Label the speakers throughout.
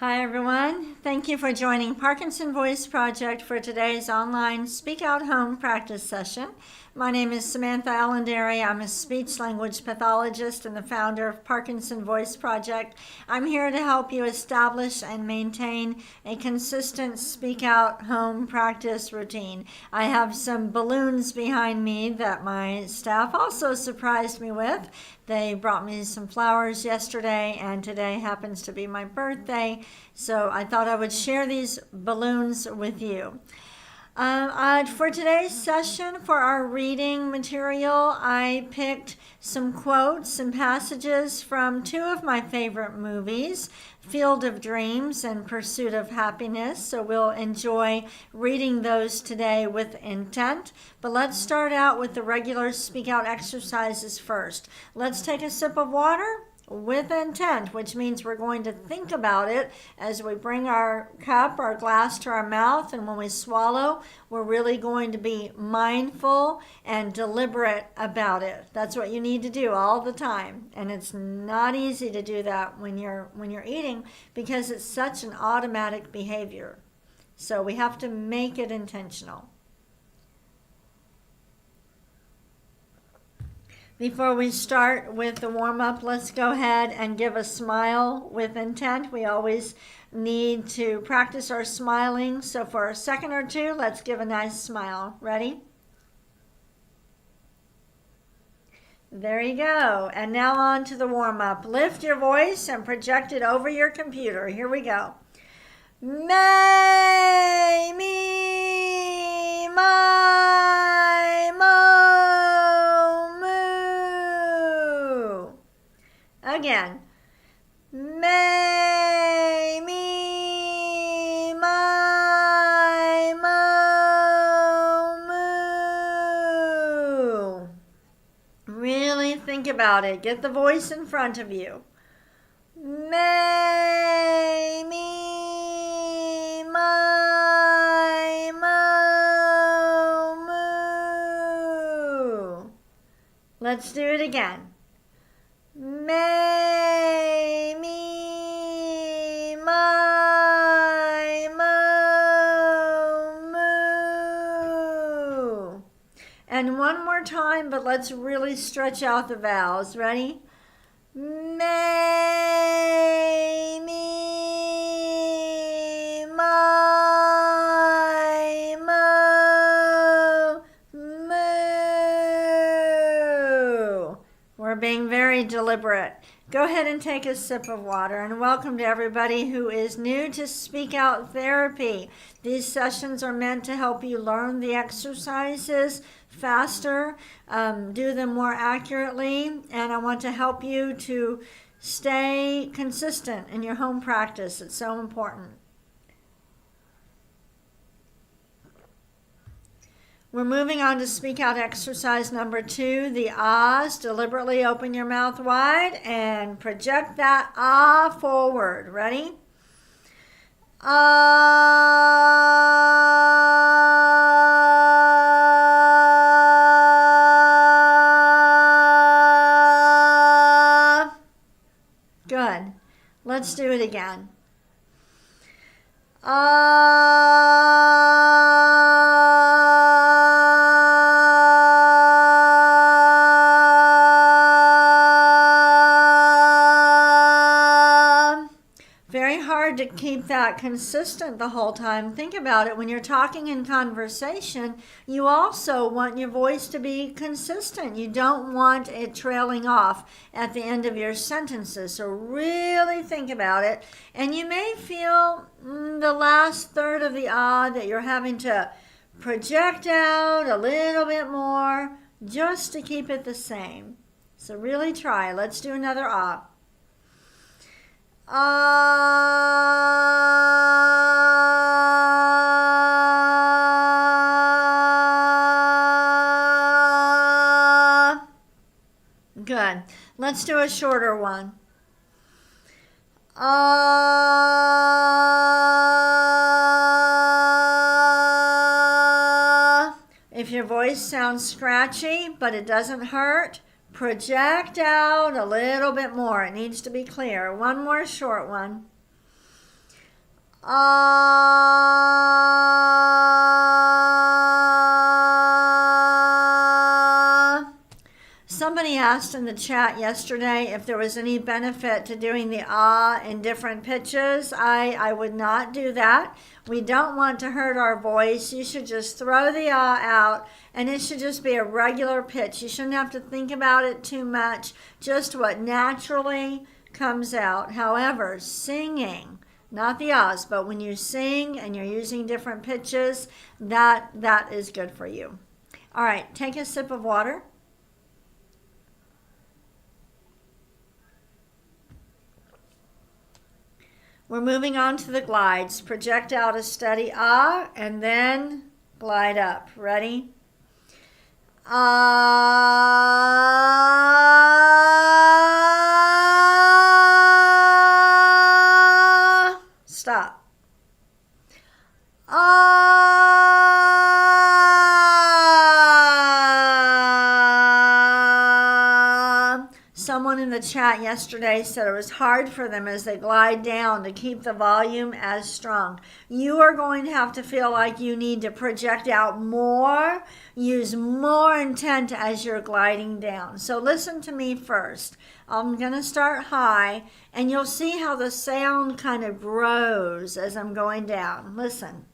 Speaker 1: Hi everyone, thank you for joining Parkinson Voice Project for today's online Speak Out Home practice session. My name is Samantha Allenderry. I'm a speech language pathologist and the founder of Parkinson Voice Project. I'm here to help you establish and maintain a consistent Speak Out Home practice routine. I have some balloons behind me that my staff also surprised me with. They brought me some flowers yesterday, and today happens to be my birthday, so I thought I would share these balloons with you. For today's session, for our reading material, I picked some quotes and passages from two of my favorite movies, Field of Dreams and Pursuit of Happiness. So we'll enjoy reading those today with intent. But let's start out with the regular speak out exercises first. Let's take a sip of water with intent, which means we're going to think about it as we bring our cup, our glass to our mouth, and when we swallow, we're really going to be mindful and deliberate about it. That's what you need to do all the time, and it's not easy to do that when you're eating because it's such an automatic behavior. So we have to make it intentional. Before we start with the warm-up, let's go ahead and give a smile with intent. We always need to practice our smiling. So for a second or two, let's give a nice smile. Ready? There you go. And now on to the warm-up. Lift your voice and project it over your computer. Here we go. May, me, my, mo. Again, may, me, my, mo, moo. Really think about it. Get the voice in front of you. May, me, my, mo, moo. Let's do it again. May, me, my, mo, moo. And one more time, but let's really stretch out the vowels. Ready? May, me, my, mo, moo. We're being very deliberate. Go ahead and take a sip of water, and welcome to everybody who is new to Speak Out Therapy. These sessions are meant to help you learn the exercises faster, do them more accurately, and I want to help you to stay consistent in your home practice. It's so important. We're moving on to speak out exercise number 2, the ahs. Deliberately open your mouth wide and project that ah forward. Ready? Ah. Good. Let's do it again. To keep that consistent the whole time. Think about it. When you're talking in conversation, you also want your voice to be consistent. You don't want it trailing off at the end of your sentences. So really think about it. And you may feel the last third of the ah that you're having to project out a little bit more just to keep it the same. So really try. Let's do another ah. Good. Let's do a shorter one. If your voice sounds scratchy, but it doesn't hurt, project out a little bit more. It needs to be clear. One more short one. Somebody asked in the chat yesterday if there was any benefit to doing the ah in different pitches. I would not do that. We don't want to hurt our voice. You should just throw the ah out, and it should just be a regular pitch. You shouldn't have to think about it too much, just what naturally comes out. However, singing, not the ahs, but when you sing and you're using different pitches, that is good for you. All right, take a sip of water. We're moving on to the glides. Project out a steady ah and then glide up. Ready? Ah. Stop. Someone in the chat yesterday said it was hard for them as they glide down to keep the volume as strong. You are going to have to feel like you need to project out more, use more intent as you're gliding down. So listen to me first. I'm going to start high, and you'll see how the sound kind of grows as I'm going down. Listen.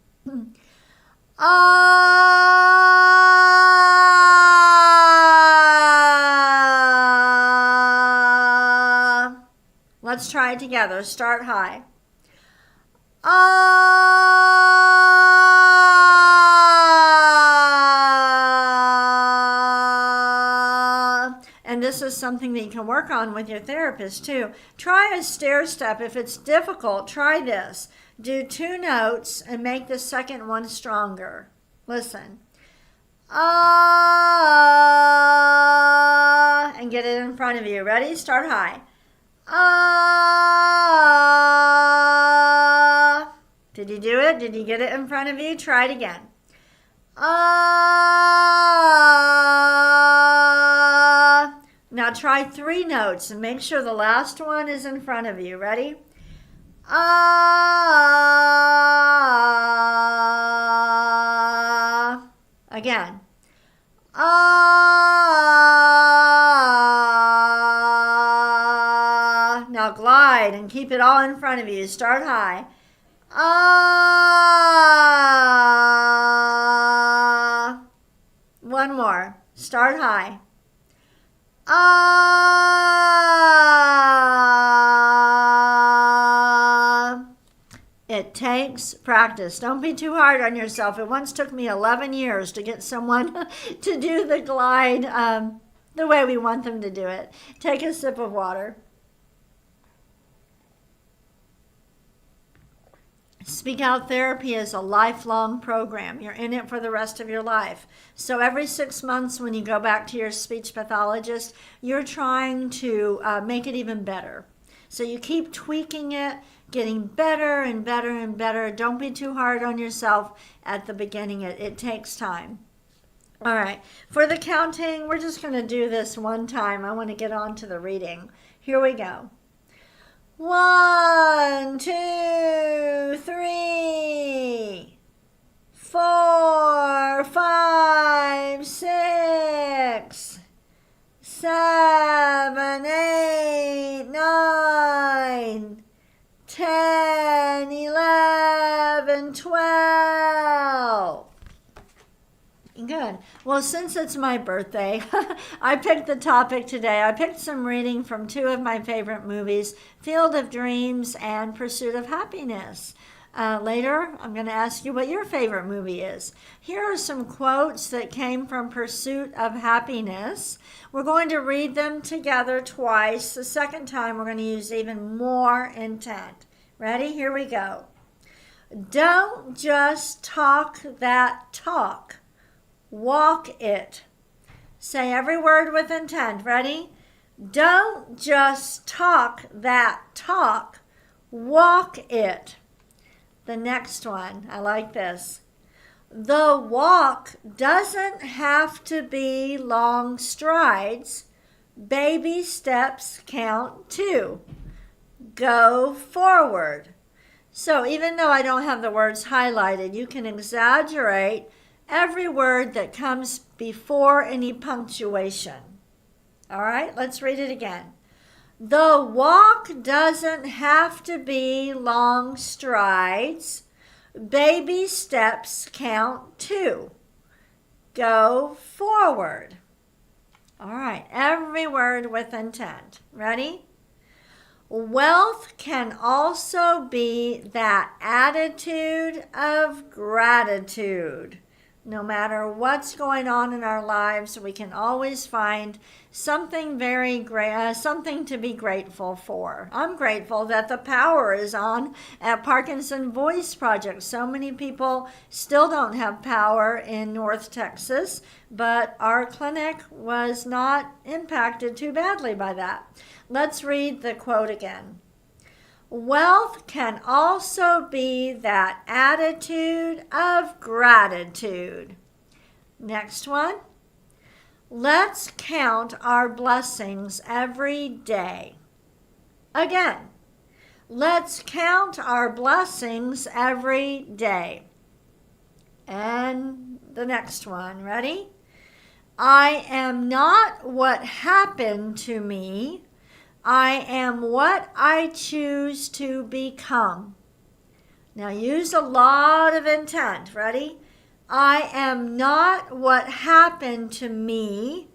Speaker 1: Let's try it together. Start high. And this is something that you can work on with your therapist too. Try a stair step. If it's difficult, try this. Do 2 notes and make the second one stronger. Listen. And get it in front of you. Ready? Start high. Did you do it? Did you get it in front of you? Try it again. Now try 3 notes and make sure the last one is in front of you. Ready? Again. Now glide and keep it all in front of you. Start high. One more. Start high. It takes practice. Don't be too hard on yourself. It once took me 11 years to get someone to do the glide the way we want them to do it. Take a sip of water. Speak Out Therapy is a lifelong program. You're in it for the rest of your life. So every 6 months when you go back to your speech pathologist, you're trying to make it even better. So you keep tweaking it, getting better and better and better. Don't be too hard on yourself at the beginning. It takes time. All right, for the counting, we're just going to do this one time. I want to get on to the reading. Here we go. 1, 2, 3, 4, 5, 6, 7, 8, 9, 10, 11, 12. Good. Well, since it's my birthday, I picked the topic today. I picked some reading from 2 of my favorite movies, Field of Dreams and Pursuit of Happiness. Later, I'm going to ask you what your favorite movie is. Here are some quotes that came from Pursuit of Happiness. We're going to read them together twice. The second time, we're going to use even more intent. Ready? Here we go. Don't just talk that talk. Walk it. Say every word with intent. Ready? Don't just talk that talk. Walk it. The next one, I like this. The walk doesn't have to be long strides. Baby steps count too. Go forward. So even though I don't have the words highlighted, you can exaggerate every word that comes before any punctuation. All right, let's read it again. The walk doesn't have to be long strides. Baby steps count too. Go forward. All right, every word with intent. Ready? Wealth can also be that attitude of gratitude. No matter what's going on in our lives, we can always find something very great, something to be grateful for. I'm grateful that the power is on at Parkinson Voice Project. So many people still don't have power in North Texas, but our clinic was not impacted too badly by that. Let's read the quote again. Wealth can also be that attitude of gratitude. Next one. Let's count our blessings every day. Again, let's count our blessings every day. And the next one, ready? I am not what happened to me. I am what I choose to become. Now use a lot of intent. Ready? I am not what happened to me.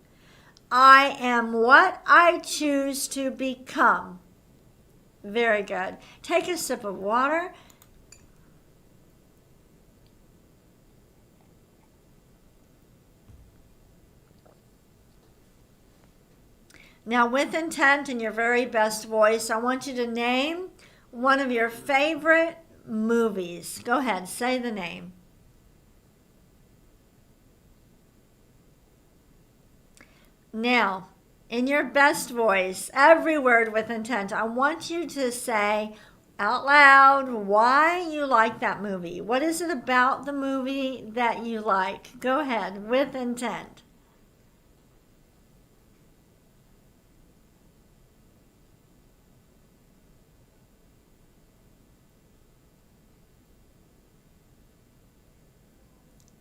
Speaker 1: I am what I choose to become. Very good. Take a sip of water. Now, with intent in your very best voice, I want you to name one of your favorite movies. Go ahead, say the name. Now, in your best voice, every word with intent, I want you to say out loud why you like that movie. What is it about the movie that you like? Go ahead, with intent.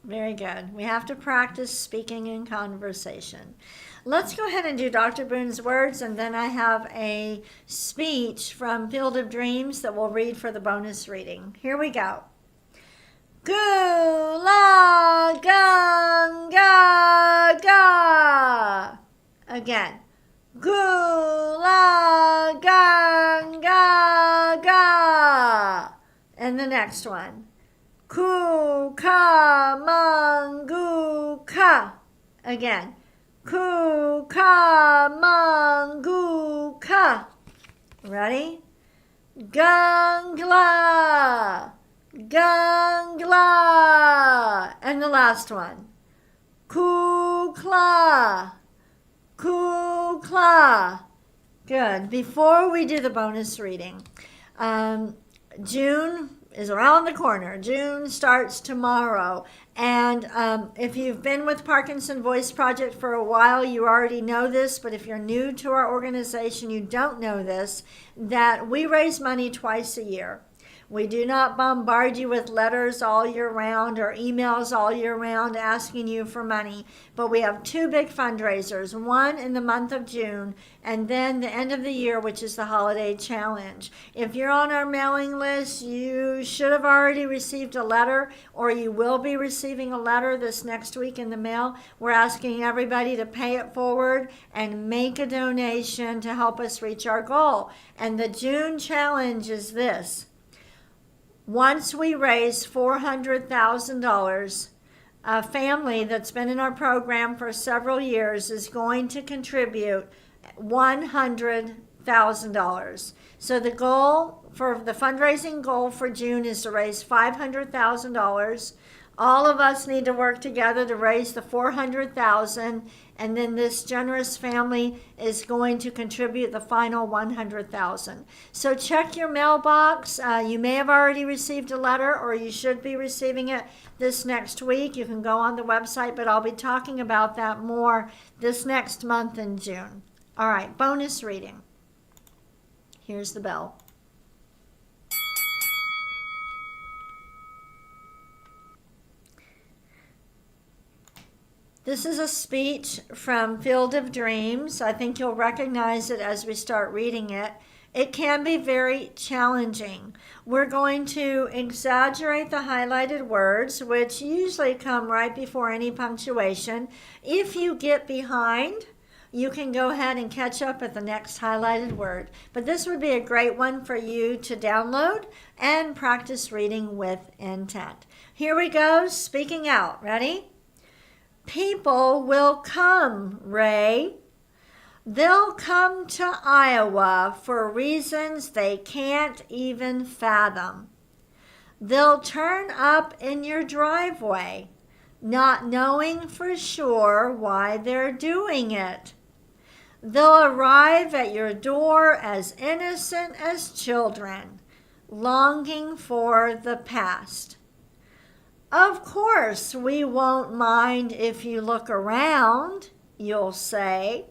Speaker 1: Very good. We have to practice speaking in conversation. Let's go ahead and do Dr. Boone's words, and then I have a speech from Field of Dreams that we'll read for the bonus reading. Here we go. Gula Ganga Ga. Again. Gula Ganga Ga. And the next one. Kukamanguka. Again. Kukamanguka. Ready? Gangla. Gangla. And the last one. Kukla. Kukla. Good. Before we do the bonus reading, June is around the corner. June starts tomorrow. And if you've been with Parkinson Voice Project for a while, you already know this. But if you're new to our organization, you don't know this, that we raise money twice a year. We do not bombard you with letters all year round or emails all year round asking you for money. But we have two big fundraisers, one in the month of June and then the end of the year, which is the Holiday Challenge. If you're on our mailing list, you should have already received a letter, or you will be receiving a letter this next week in the mail. We're asking everybody to pay it forward and make a donation to help us reach our goal. And the June challenge is this. Once we raise $400,000, a family that's been in our program for several years is going to contribute $100,000. So the goal for the fundraising goal for June is to raise $500,000. All of us need to work together to raise the $400,000, and then this generous family is going to contribute the final $100,000. So check your mailbox. You may have already received a letter, or you should be receiving it this next week. You can go on the website, but I'll be talking about that more this next month in June. All right, bonus reading. Here's the bell. This is a speech from Field of Dreams. I think you'll recognize it as we start reading it. It can be very challenging. We're going to exaggerate the highlighted words, which usually come right before any punctuation. If you get behind, you can go ahead and catch up at the next highlighted word. But this would be a great one for you to download and practice reading with intent. Here we go, speaking out. Ready? People will come, Ray. They'll come to Iowa for reasons they can't even fathom. They'll turn up in your driveway, not knowing for sure why they're doing it. They'll arrive at your door as innocent as children, longing for the past. Of course, we won't mind if you look around, you'll say.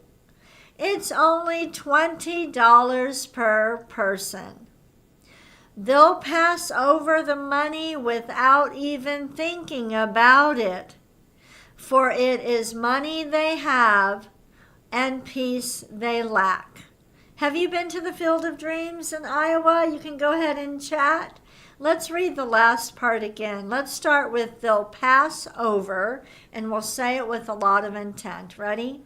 Speaker 1: It's only $20 per person. They'll pass over the money without even thinking about it, for it is money they have and peace they lack. Have you been to the Field of Dreams in Iowa? You can go ahead and chat. Let's read the last part again. Let's start with they'll pass over, and we'll say it with a lot of intent. Ready?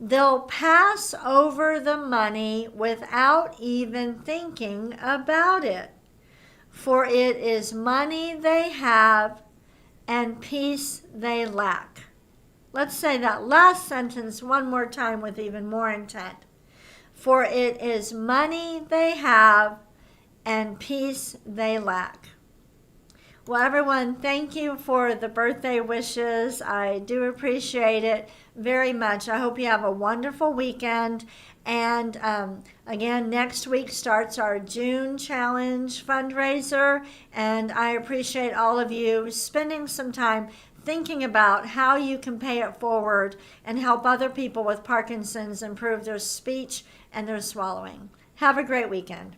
Speaker 1: They'll pass over the money without even thinking about it, for it is money they have and peace they lack. Let's say that last sentence one more time with even more intent. For it is money they have and peace they lack. Well, everyone, thank you for the birthday wishes. I do appreciate it very much. I hope you have a wonderful weekend. And again, next week starts our June Challenge fundraiser. And I appreciate all of you spending some time thinking about how you can pay it forward and help other people with Parkinson's improve their speech and their swallowing. Have a great weekend.